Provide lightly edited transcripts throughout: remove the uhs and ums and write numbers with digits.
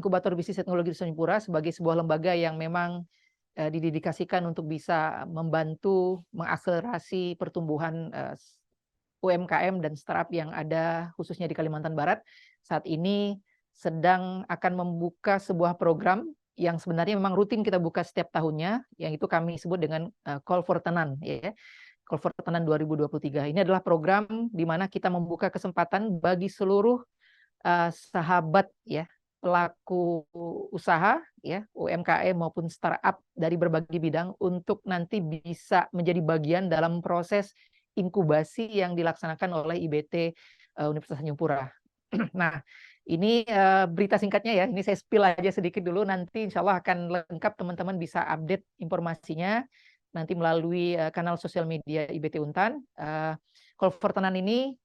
Inkubator Bisnis Teknologi Nusantara sebagai sebuah lembaga yang memang didedikasikan untuk bisa membantu mengakselerasi pertumbuhan UMKM dan startup yang ada khususnya di Kalimantan Barat. Saat ini sedang akan membuka sebuah program yang sebenarnya memang rutin kita buka setiap tahunnya, yang itu kami sebut dengan Call for Tenan, ya. Call for Tenan 2023. Ini adalah program di mana kita membuka kesempatan bagi seluruh sahabat, ya, pelaku usaha, ya, UMKM maupun startup dari berbagai bidang untuk nanti bisa menjadi bagian dalam proses inkubasi yang dilaksanakan oleh IBT Universitas Tanjung Pura. Nah, ini berita singkatnya ya. Ini saya spill aja sedikit dulu. Nanti insya Allah akan lengkap, teman-teman bisa update informasinya nanti melalui kanal sosial media IBT Untan. Call for Tenan ini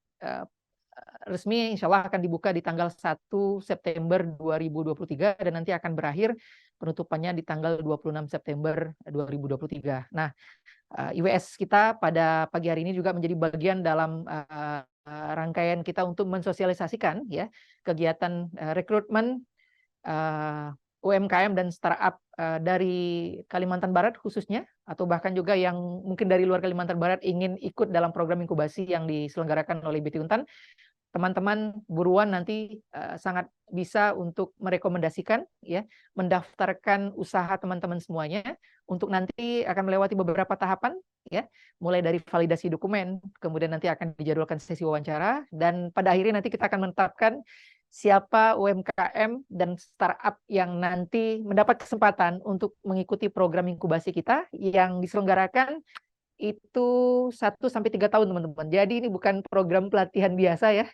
resmi insya Allah akan dibuka di tanggal 1 September 2023 dan nanti akan berakhir penutupannya di tanggal 26 September 2023. Nah, IWS kita pada pagi hari ini juga menjadi bagian dalam rangkaian kita untuk mensosialisasikan, ya, kegiatan rekrutmen UMKM dan startup dari Kalimantan Barat khususnya, atau bahkan juga yang mungkin dari luar Kalimantan Barat ingin ikut dalam program inkubasi yang diselenggarakan oleh IBT Untan. Teman-teman buruan nanti sangat bisa untuk merekomendasikan, ya, mendaftarkan usaha teman-teman semuanya untuk nanti akan melewati beberapa tahapan, ya, mulai dari validasi dokumen, kemudian nanti akan dijadwalkan sesi wawancara, dan pada akhirnya nanti kita akan menetapkan siapa UMKM dan startup yang nanti mendapat kesempatan untuk mengikuti program inkubasi kita yang diselenggarakan itu 1-3 tahun, teman-teman. Jadi ini bukan program pelatihan biasa, ya.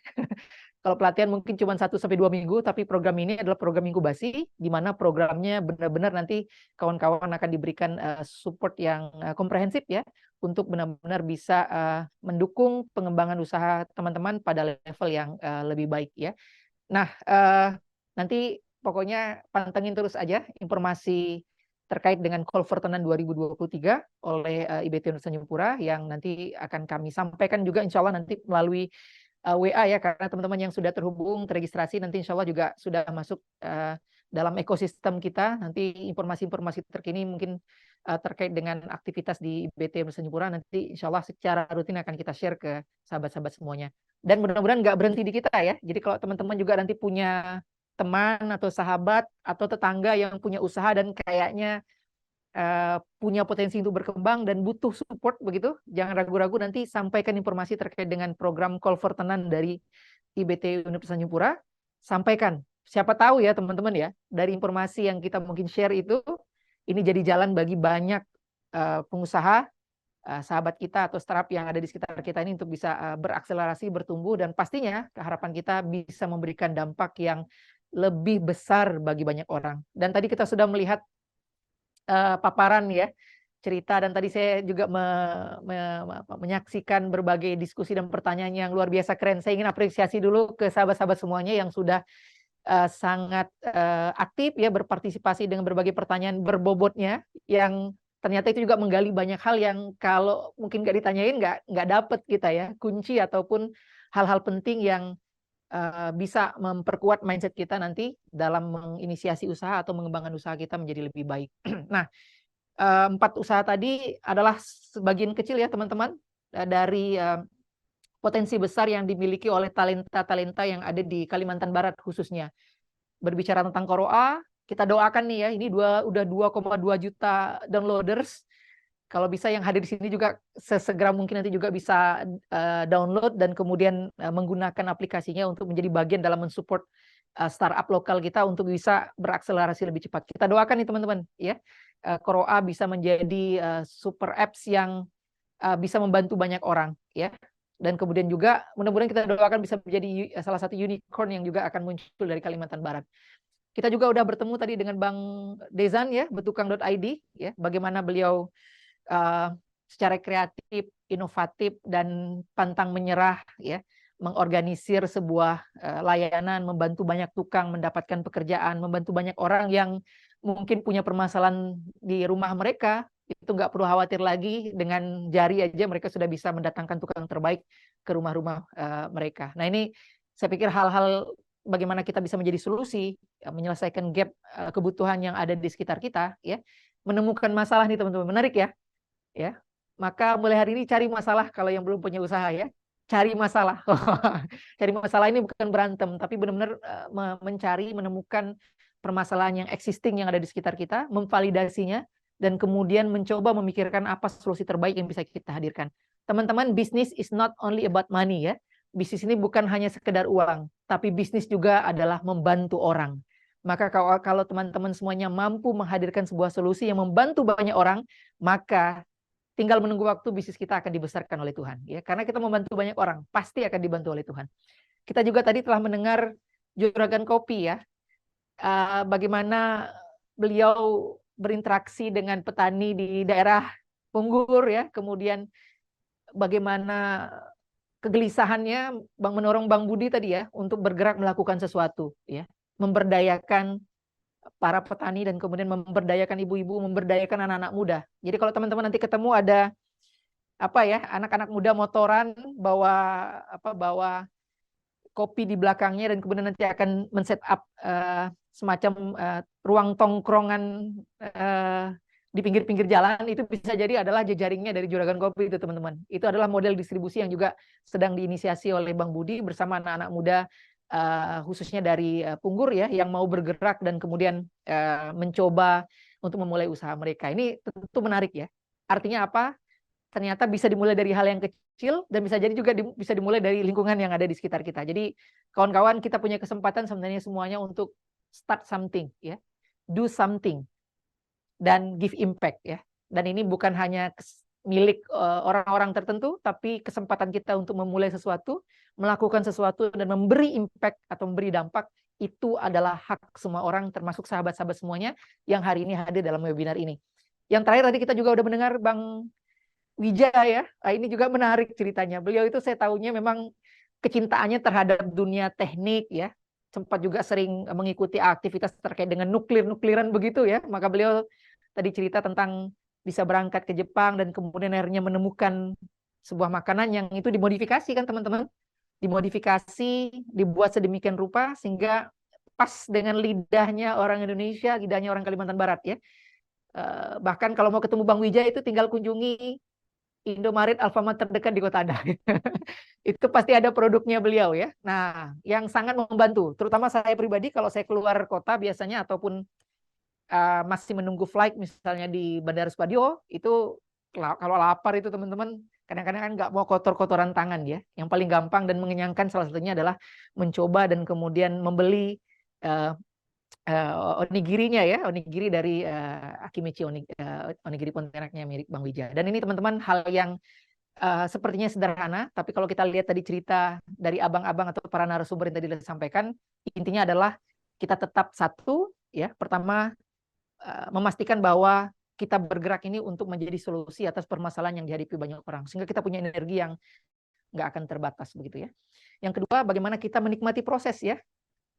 Kalau pelatihan mungkin cuma 1-2 minggu, tapi program ini adalah program inkubasi, di mana programnya benar-benar nanti kawan-kawan akan diberikan support yang komprehensif, ya, untuk benar-benar bisa mendukung pengembangan usaha teman-teman pada level yang lebih baik, ya. Nah, nanti pokoknya pantengin terus aja informasi terkait dengan Call for Tenan 2023 oleh IBT Universitas Tanjung Pura yang nanti akan kami sampaikan juga insya Allah nanti melalui WA, ya, karena teman-teman yang sudah terhubung, terregistrasi nanti insya Allah juga sudah masuk dalam ekosistem kita. Nanti informasi-informasi terkini mungkin terkait dengan aktivitas di IBT Universitas Tanjung Pura nanti insya Allah secara rutin akan kita share ke sahabat-sahabat semuanya. Dan mudah-mudahan nggak berhenti di kita, ya. Jadi kalau teman-teman juga nanti punya teman atau sahabat atau tetangga yang punya usaha dan kayaknya punya potensi untuk berkembang dan butuh support begitu, jangan ragu-ragu nanti sampaikan informasi terkait dengan program Call for Tenan dari IBT Universitas Tanjung Pura. Sampaikan. Siapa tahu, ya, teman-teman, ya, dari informasi yang kita mungkin share itu, ini jadi jalan bagi banyak pengusaha, sahabat kita atau startup yang ada di sekitar kita ini untuk bisa berakselerasi, bertumbuh, dan pastinya harapan kita bisa memberikan dampak yang lebih besar bagi banyak orang. Dan tadi kita sudah melihat paparan, ya, cerita, dan tadi saya juga menyaksikan berbagai diskusi dan pertanyaan yang luar biasa keren. Saya ingin apresiasi dulu ke sahabat-sahabat semuanya yang sudah sangat aktif, ya, berpartisipasi dengan berbagai pertanyaan berbobotnya yang ternyata itu juga menggali banyak hal yang kalau mungkin nggak ditanyain nggak dapet kita, ya, kunci ataupun hal-hal penting yang bisa memperkuat mindset kita nanti dalam menginisiasi usaha atau mengembangkan usaha kita menjadi lebih baik. Nah, 4 usaha tadi adalah sebagian kecil, ya, teman-teman, dari potensi besar yang dimiliki oleh talenta-talenta yang ada di Kalimantan Barat khususnya. Berbicara tentang Koroa, kita doakan nih, ya, ini udah 2,2 juta downloaders. Kalau bisa yang hadir di sini juga sesegera mungkin nanti juga bisa download dan kemudian menggunakan aplikasinya untuk menjadi bagian dalam mensupport startup lokal kita untuk bisa berakselerasi lebih cepat. Kita doakan nih, teman-teman, ya, Koroa bisa menjadi super apps yang bisa membantu banyak orang, ya. Dan kemudian juga mudah-mudahan kita doakan bisa menjadi salah satu unicorn yang juga akan muncul dari Kalimantan Barat. Kita juga udah bertemu tadi dengan Bang Dezan, ya, betukang.id, ya, bagaimana beliau secara kreatif, inovatif, dan pantang menyerah, ya, mengorganisir sebuah layanan, membantu banyak tukang mendapatkan pekerjaan, membantu banyak orang yang mungkin punya permasalahan di rumah mereka, itu nggak perlu khawatir lagi, dengan jari aja mereka sudah bisa mendatangkan tukang terbaik ke rumah-rumah mereka. Nah, ini saya pikir hal-hal bagaimana kita bisa menjadi solusi, menyelesaikan gap kebutuhan yang ada di sekitar kita, ya. Menemukan masalah nih teman-teman, menarik ya. Ya. Maka mulai hari ini cari masalah kalau yang belum punya usaha ya. Cari masalah. Cari masalah ini bukan berantem, tapi benar-benar mencari, menemukan permasalahan yang existing yang ada di sekitar kita, memvalidasinya, dan kemudian mencoba memikirkan apa solusi terbaik yang bisa kita hadirkan. Teman-teman, bisnis is not only about money ya. Bisnis ini bukan hanya sekedar uang, tapi bisnis juga adalah membantu orang. Maka kalau teman-teman semuanya mampu menghadirkan sebuah solusi yang membantu banyak orang, maka tinggal menunggu waktu bisnis kita akan dibesarkan oleh Tuhan. Ya, karena kita membantu banyak orang, pasti akan dibantu oleh Tuhan. Kita juga tadi telah mendengar Juragan Kopi ya, bagaimana beliau berinteraksi dengan petani di daerah Punggur ya, kemudian bagaimana kegelisahannya mendorong Bang Budi tadi ya untuk bergerak melakukan sesuatu ya, memberdayakan para petani dan kemudian memberdayakan ibu-ibu, memberdayakan anak-anak muda. Jadi kalau teman-teman nanti ketemu ada apa ya, anak-anak muda motoran bawa kopi di belakangnya dan kemudian nanti akan men-set up semacam ruang tongkrongan di pinggir-pinggir jalan, itu bisa jadi adalah jejaringnya dari Juragan Kopi itu teman-teman. Itu adalah model distribusi yang juga sedang diinisiasi oleh Bang Budi bersama anak-anak muda khususnya dari Punggur ya, yang mau bergerak dan kemudian mencoba untuk memulai usaha mereka. Ini tentu menarik ya. Artinya apa? Ternyata bisa dimulai dari hal yang kecil dan bisa jadi juga bisa dimulai dari lingkungan yang ada di sekitar kita. Jadi kawan-kawan, kita punya kesempatan sebenarnya semuanya untuk start something ya, do something dan give impact ya. Dan ini bukan hanya milik orang-orang tertentu, tapi kesempatan kita untuk memulai sesuatu, melakukan sesuatu dan memberi impact atau memberi dampak, itu adalah hak semua orang, termasuk sahabat-sahabat semuanya yang hari ini hadir dalam webinar ini. Yang terakhir tadi kita juga udah mendengar Bang Wija ya, ini juga menarik ceritanya. Beliau itu saya tahunya memang kecintaannya terhadap dunia teknik ya, sempat juga sering mengikuti aktivitas terkait dengan nukliran begitu ya. Maka beliau tadi cerita tentang bisa berangkat ke Jepang dan kemudian akhirnya menemukan sebuah makanan yang itu dimodifikasi kan teman-teman, dimodifikasi, dibuat sedemikian rupa sehingga pas dengan lidahnya orang Indonesia, lidahnya orang Kalimantan Barat ya. Bahkan kalau mau ketemu Bang Wija itu tinggal kunjungi Indomaret Alfamart terdekat di Kota Anda. Itu pasti ada produknya beliau ya. Nah, yang sangat membantu, terutama saya pribadi kalau saya keluar kota biasanya ataupun masih menunggu flight misalnya di Bandara Supadio, itu kalau lapar itu teman-teman kadang-kadang kan nggak mau kotor-kotoran tangan ya. Yang paling gampang dan mengenyangkan salah satunya adalah mencoba dan kemudian membeli onigirinya ya, onigiri dari Akimichi onigiri Pontianaknya milik Bang Wija. Dan ini teman-teman hal yang sepertinya sederhana, tapi kalau kita lihat tadi cerita dari abang-abang atau para narasumber yang tadi disampaikan, intinya adalah kita tetap satu ya. Pertama, memastikan bahwa kita bergerak ini untuk menjadi solusi atas permasalahan yang dihadapi banyak orang, sehingga kita punya energi yang nggak akan terbatas begitu ya. Yang kedua, bagaimana kita menikmati proses ya.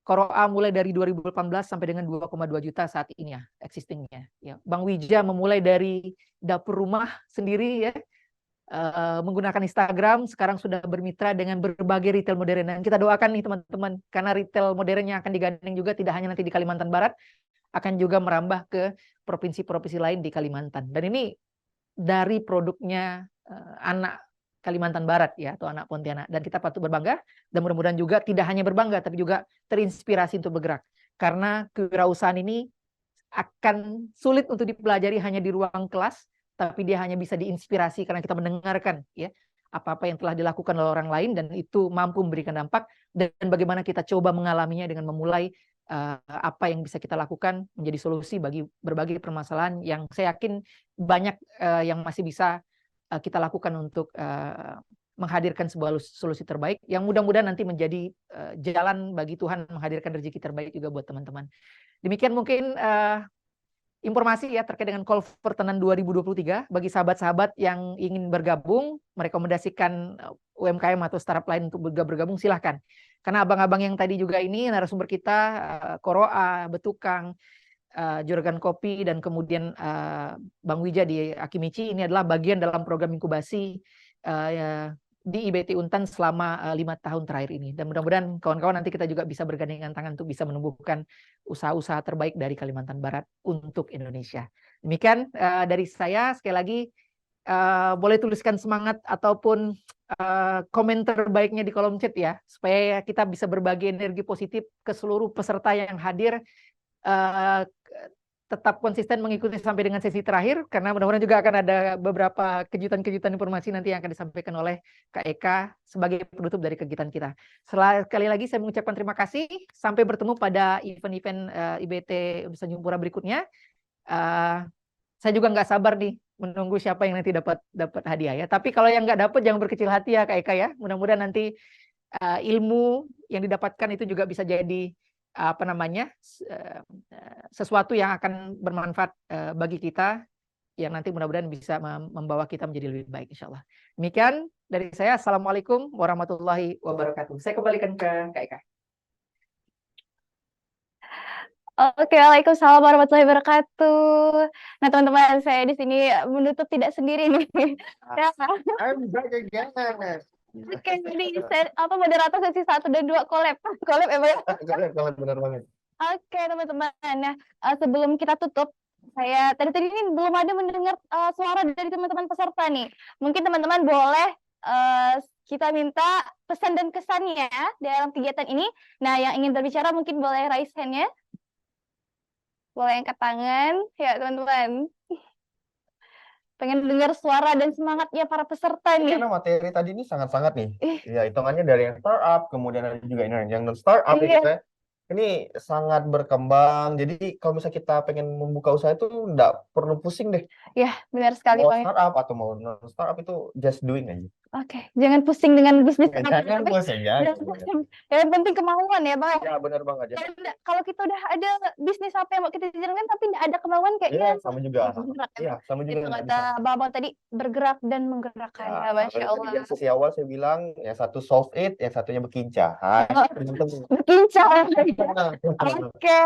Koroa mulai dari 2018 sampai dengan 2,2 juta saat ini ya existingnya. Ya, Bang Wija memulai dari dapur rumah sendiri ya, menggunakan Instagram, sekarang sudah bermitra dengan berbagai retail modern. Dan kita doakan nih teman-teman, karena retail modern yang akan digandeng juga tidak hanya nanti di Kalimantan Barat, akan juga merambah ke provinsi-provinsi lain di Kalimantan. Dan ini dari produknya anak Kalimantan Barat ya, atau anak Pontianak. Dan kita patut berbangga dan mudah-mudahan juga tidak hanya berbangga tapi juga terinspirasi untuk bergerak. Karena kewirausahaan ini akan sulit untuk dipelajari hanya di ruang kelas, tapi dia hanya bisa diinspirasi karena kita mendengarkan ya apa-apa yang telah dilakukan oleh orang lain dan itu mampu memberikan dampak, dan bagaimana kita coba mengalaminya dengan memulai apa yang bisa kita lakukan menjadi solusi bagi berbagai permasalahan yang saya yakin banyak yang masih bisa kita lakukan untuk menghadirkan sebuah solusi terbaik yang mudah-mudahan nanti menjadi jalan bagi Tuhan menghadirkan rezeki terbaik juga buat teman-teman. Demikian mungkin informasi ya terkait dengan Call for Tenan 2023 bagi sahabat-sahabat yang ingin bergabung, merekomendasikan UMKM atau startup lain untuk bergabung, silahkan. Karena abang-abang yang tadi juga ini narasumber kita, Koroa, Betukang, Juragan Kopi, dan kemudian Bang Wija di Akimichi, ini adalah bagian dalam program inkubasi di IBT Untan selama 5 tahun terakhir ini. Dan mudah-mudahan kawan-kawan nanti kita juga bisa bergandengan tangan untuk bisa menumbuhkan usaha-usaha terbaik dari Kalimantan Barat untuk Indonesia. Demikian dari saya, sekali lagi boleh tuliskan semangat ataupun komen terbaiknya di kolom chat ya, supaya kita bisa berbagi energi positif ke seluruh peserta yang hadir, tetap konsisten mengikuti sampai dengan sesi terakhir, karena mudah-mudahan juga akan ada beberapa kejutan-kejutan informasi nanti yang akan disampaikan oleh Kak Eka sebagai penutup dari kegiatan kita. Sekali lagi saya mengucapkan terima kasih, sampai bertemu pada event-event IBT Universitas Tanjung berikutnya. Saya juga nggak sabar nih menunggu siapa yang nanti dapat hadiah ya. Tapi kalau yang nggak dapat jangan berkecil hati ya Kak Eka ya. Mudah-mudahan nanti ilmu yang didapatkan itu juga bisa jadi sesuatu yang akan bermanfaat bagi kita, yang nanti mudah-mudahan bisa membawa kita menjadi lebih baik insya Allah. Demikian dari saya. Assalamualaikum warahmatullahi wabarakatuh. Saya kembalikan ke Kak Eka. Oke, waalaikumsalam warahmatullahi wabarakatuh. Nah, teman-teman, saya di sini menutup tidak sendiri nih. Ya. I'm back again. Oke, jadi moderator sesi 1 dan 2 collab emang ya. Collab benar banget. Oke, teman-teman. Nah, sebelum kita tutup, saya tadi ini belum ada mendengar suara dari teman-teman peserta nih. Mungkin teman-teman boleh kita minta pesan dan kesannya dalam kegiatan ini. Nah, yang ingin berbicara mungkin boleh raise hand-nya. Boleh angkat tangan, ya teman-teman. Pengen dengar suara dan semangatnya para peserta nih. Karena materi tadi ini sangat-sangat nih. Ya, hitungannya dari yang startup, kemudian ada juga yang non startup gitu ya. Ini sangat berkembang. Jadi kalau misalnya kita pengen membuka usaha itu nggak perlu pusing deh. Ya, benar sekali mau Bang. Startup atau mau non startup itu just doing aja. Oke, jangan pusing dengan bisnis. Jangan pusing ya. Yang penting kemauan ya Bang. Ya benar banget ya. Kalau kita udah ada bisnis apa yang mau kita jalankan tapi nggak ada kemauan kayaknya. Sama juga. Iya, sama juga. Itu kata Bang tadi, bergerak dan menggerakkan ya, Masya Allah. Di sesi awal saya bilang yang satu solve it, yang satunya berkincah. Berkincah. Oke.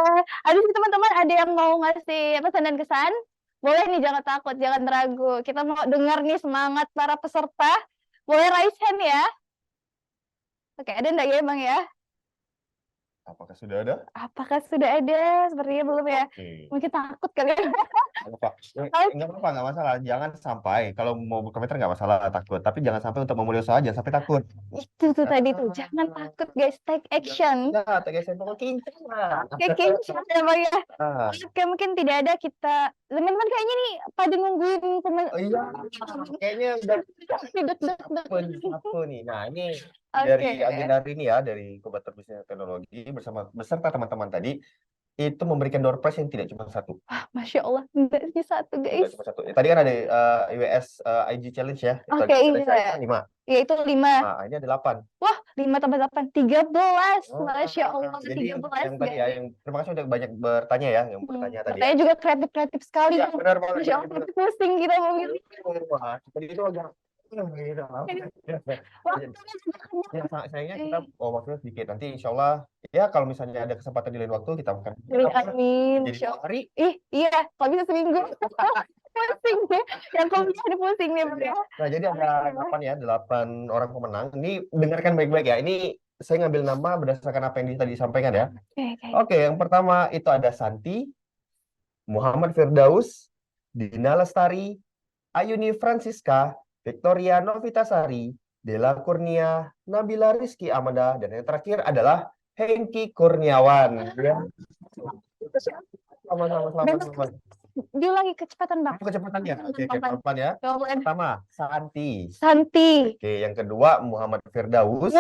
Habis itu teman-teman ada yang mau ngasih pesan dan kesan? Boleh nih, jangan takut, jangan ragu. Kita mau dengar nih semangat para peserta. Boleh raise hand ya. Oke, ada enggak ya Bang ya? Apakah sudah ada? Apakah sudah ada? Sepertinya belum ya. Mungkin takut kali ya. Enggak apa-apa, enggak masalah. Jangan sampai, kalau mau berkomentar enggak masalah takut. Tapi jangan sampai untuk memulai usaha, jangan sampai takut. Itu tuh tadi tuh. Jangan takut guys, take action. Ya, take action. Pokoknya kincah lah. Oke, kincah ya Bang ya. Oke, mungkin tidak ada kita. Teman-teman kayaknya nih pada nungguin iya, kayaknya udah nih. Nah, ini dari agenda hari ini ya, dari Inkubator Bisnis Teknologi bersama beserta teman-teman tadi itu memberikan door prize yang tidak cuma satu. Masya Allah, enggak sih satu guys. Cuma satu. Tadi kan ada IWS IG Challenge ya. Oke, iya. 5. Ya itu 5. Nah, ini ada 8. Wah, 5 tambah 8, 13. Masya Allah, jadi 13. Yang tadi ya, yang terima kasih udah banyak bertanya ya, yang bertanya tadi. Saya juga kreatif sekali. Ya, benar banget. Masya Allah, pusing kita mau milih. Wah, tadi itu agak sayangnya kita waktunya sedikit. Nanti insya Allah ya kalau misalnya ada kesempatan di lain waktu kita akan amin. Jadi 2 hari. Iya, kalau bisa seminggu. Pusing deh. Yang kuliah ada pusing nih Bang ya. Nah, jadi ada 8 orang pemenang. Ini dengarkan baik-baik ya. Ini saya ngambil nama berdasarkan apa yang tadi disampaikan ya. Oke, yang pertama itu ada Santi, Muhammad Firdaus, Dina Lestari, Ayuni Francisca, Victoria Novitasari, Dela Kurnia, Nabila Rizky Amanda, dan yang terakhir adalah Hengki Kurniawan. Selamat. Diulangi kecepatan Bang. Kecepatannya. Oke, pelan-pelan ya. Pertama, Santi. Oke, yang kedua Muhammad Firdaus.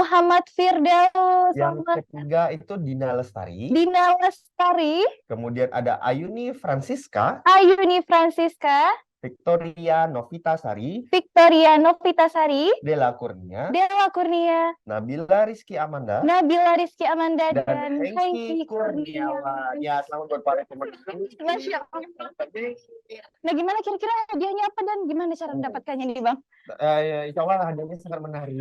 Yang ketiga itu Dina Lestari. Kemudian ada Ayuni Francisca. Victoria Novitasari, Dela Kurnia, Nabila Rizky Amanda, dan Hengki Kurniawan. Ya, selamat buat para pemenang. Nah, gimana kira-kira hadiahnya apa dan gimana cara mendapatkannya nih Bang? Insya Allah hadiahnya sangat menarik,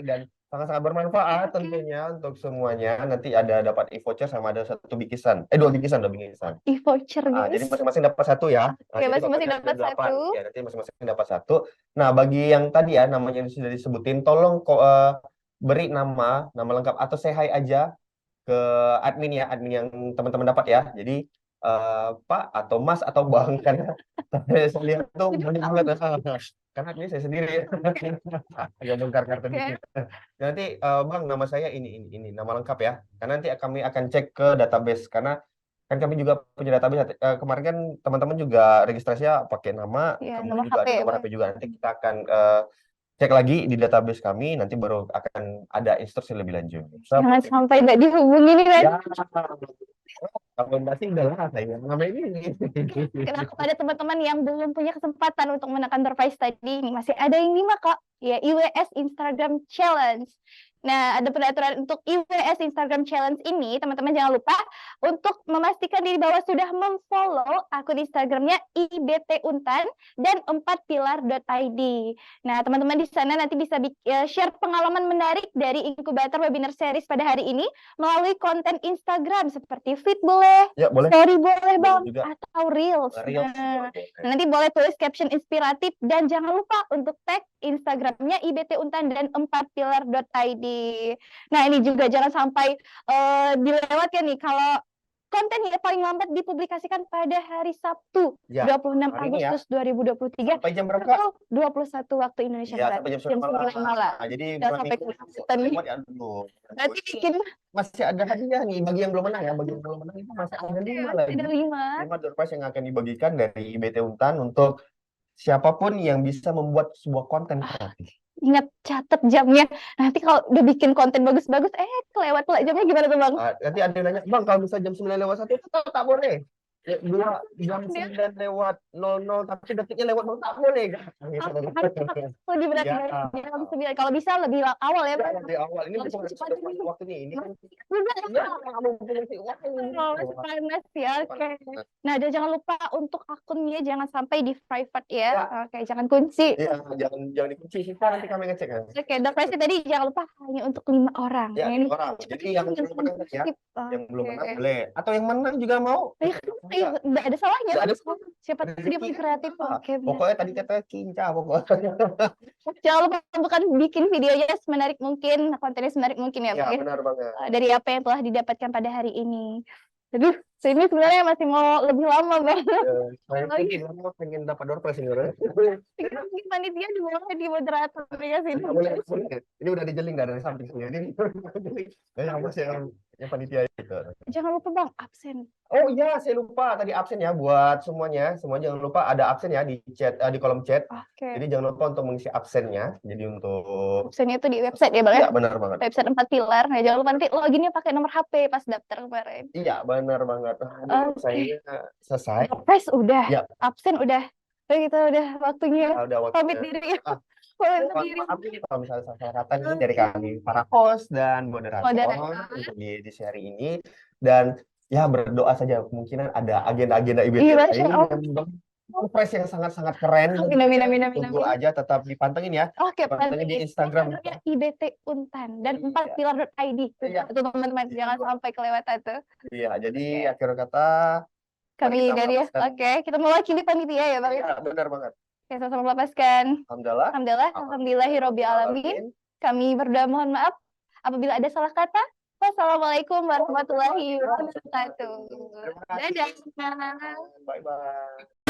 dan sangat-sangat bermanfaat tentunya untuk semuanya. Nanti ada dapat e-voucher sama ada dua bingkisan. E-voucher, Jadi guys. masing-masing dapat satu ya. Oke, Jadi masing-masing totalnya ada dapat 8. satu. Ya, nanti masing-masing dapat satu. Nah, bagi yang tadi ya namanya yang sudah disebutin, tolong beri nama lengkap atau say hi aja ke admin ya, admin yang teman-teman dapat ya. Jadi Pak atau Mas atau Bang karena saya lihat tuh banyak banget karena admin saya sendiri agak bongkar kartu dikit. Nanti Bang, nama saya ini nama lengkap ya. Karena nanti kami akan cek ke database karena kan kami juga punya database. Kemarin kan teman-teman juga registrasinya pakai nama, Ya, kemudian nomor juga HP ada ya, nomor Bang. HP juga. Nanti kita akan cek lagi di database kami, nanti baru akan ada instruksi lebih lanjut. Jangan sampai nggak dihubungi nih, Ya, nanti. kalau enggak sih udah lah saya namanya ini. Karena kepada teman-teman yang belum punya kesempatan untuk menekan door prize tadi, ini masih ada yang 5 kok, ya IWS Instagram Challenge. Nah, ada peraturan untuk IWS Instagram Challenge ini, teman-teman jangan lupa untuk memastikan diri bahwa sudah memfollow akun Instagramnya IBT-Untan dan 4pilar.id. Nah, teman-teman di sana nanti bisa share pengalaman menarik dari inkubator webinar series pada hari ini melalui konten Instagram seperti feed boleh, Ya, boleh. story boleh, Bang, Juga. atau reels. Reels Nah, boleh. nanti boleh tulis caption inspiratif dan jangan lupa untuk tag Instagramnya IBT-Untan dan 4pilar.id. Nah, ini juga jangan sampai dilewatkan nih kalau konten yang paling lambat dipublikasikan pada hari Sabtu, Ya, 26 hari ini ya. Agustus 2023 Sampai jam berapa, Kak? pukul 21 waktu Indonesia Ya, Barat. sampai jam Jam 9 9 malam. Nah, jadi Jangan buat sampai minggu kelanjutan nih. lewat ya dulu. Nanti bikin Masih ada hadiah nih bagi yang belum menang ya. Bagi yang belum menang itu masih ada 5 lagi. ada 5. 5 door prize yang akan dibagikan dari IBT Untan untuk siapapun yang bisa membuat sebuah konten kreatif. Ingat catat jamnya. Nanti kalau udah bikin konten bagus-bagus, kelewat pula jamnya gimana tuh, Bang? Nanti ada yang nanya, Bang, kalau bisa jam 9:01 itu tak boleh. Jam 9:00 tapi detiknya lewat 0 tak boleh kan? Lebih berat Ya. dari jam 9. Kalau bisa lebih awal ya, Bang. Dari awal ini Harus bukan cepat sudah ini. waktunya ini kan. Benar. Kamu punya si uang. Masih panas ya, oke. Nah, dan jangan lupa untuk akunnya jangan sampai di private ya. Oke, jangan kunci. Iya, jangan dikunci sih, nanti kami ngecek kan. Oke, door prize tadi jangan lupa hanya untuk 5 orang. Ya, Nah, ini 5 orang. Jadi yang belum menang ya, yang belum Oke. menang boleh. Atau yang menang juga mau. Nggak ada salahnya. Nggak ada salah. Siapa tahu dia paling kreatif. Oke, benar. Pokoknya tadi kata kinca pokoknya. Jangan lupa bukan bikin videonya semenarik mungkin, kontennya semenarik mungkin ya, Ya, Pak. benar banget. Dari apa yang telah didapatkan pada hari ini. Aduh, ini sebenarnya masih mau lebih lama, Bang. Saya pengen dapat door prize sebenarnya. Mungkin panitia dimulai di moderator ya sih. Boleh. Ini udah dijeling dari samping sini. Ini yang panitia itu. Jangan lupa, Bang, absen. Oh iya, saya lupa tadi absen ya buat semuanya. Semua jangan lupa ada absen ya di chat, di kolom chat. Oke. Jadi jangan lupa untuk mengisi absennya. Jadi untuk Absennya itu di website ya, Bang ya? Iya, benar banget. Website 4 pilar. Nah, jangan lupa nanti loginnya pakai nomor HP pas daftar kemarin. Iya, benar banget. Saya selesai. Prize udah, Ya. absen udah. Kita udah waktunya Udah pamit waktunya. diri. Pamit diri. Maaf ini kalau misalnya salah kata ini dari kami para host dan moderator Moderator. untuk di seri ini, dan ya berdoa saja kemungkinan ada agenda-agenda IBT Iya, lain Masya Allah. yang surprise yang sangat-sangat keren. Amin. Tunggu aja, tetap dipantengin ya. Oke, Pantengin di Instagram. IBT Untan dan Iya. 4pilar.id. Iya. Itu teman-teman, jangan sampai kelewatan tuh. Iya, jadi akhir kata Kami kita dari melepaskan. oke, kita mewakili panitia ya, Bang. Iya, benar banget. Oke, sama-sama melepaskan. Alhamdulillah. Alhamdulillahirabbil alamin. Kami berdoa mohon maaf apabila ada salah kata. Wassalamualaikum warahmatullahi wabarakatuh. Terima kasih. Dadah. Bye bye.